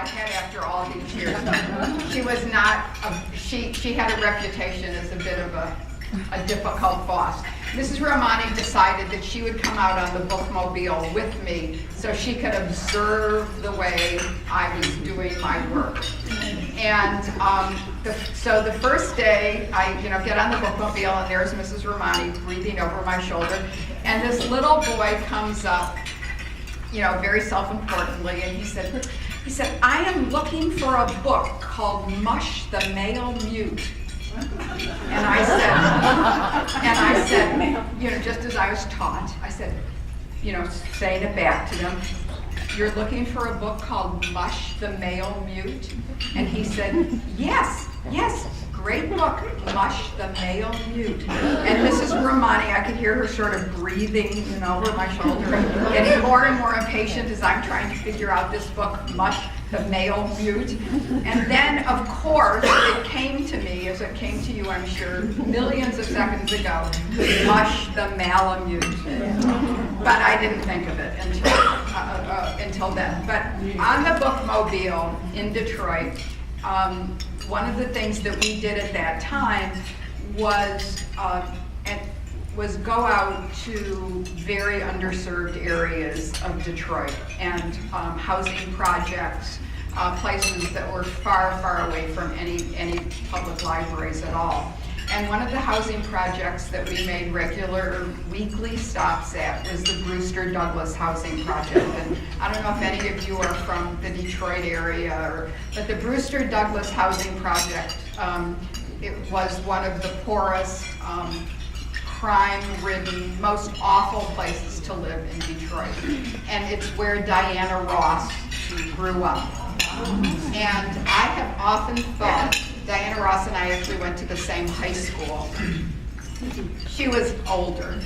I've had after all these years. She was not, she had a reputation as a bit of a difficult boss. Mrs. Romani decided that she would come out on the bookmobile with me so she could observe the way I was doing my work. And so the first day, I get on the bookmobile, and there's Mrs. Romani breathing over my shoulder, and this little boy comes up, very self-importantly, and he said, "I am looking for a book called Mush the Male Mute." And I said, just as I was taught, I said, saying it back to them, "You're looking for a book called Mush the Male Mute?" And he said, yes, great book, Mush the Male Mute. And Mrs. Romani, I could hear her sort of breathing, over my shoulder, and getting more and more impatient as I'm trying to figure out this book, Mush the Male Mute. And then, of course, it came to me, as it came to you, I'm sure, millions of seconds ago, Mush the Malamute. But I didn't think of it until then. But on the bookmobile in Detroit, one of the things that we did at that time was go out to very underserved areas of Detroit and housing projects, places that were far, far away from any public libraries at all. And one of the housing projects that we made regular weekly stops at was the Brewster Douglas Housing Project. And I don't know if any of you are from the Detroit area, but the Brewster Douglas Housing Project, it was one of the poorest, crime-ridden, most awful places to live in Detroit. And it's where Diana Ross grew up. And I have often thought, Diana Ross and I actually went to the same high school. She was older.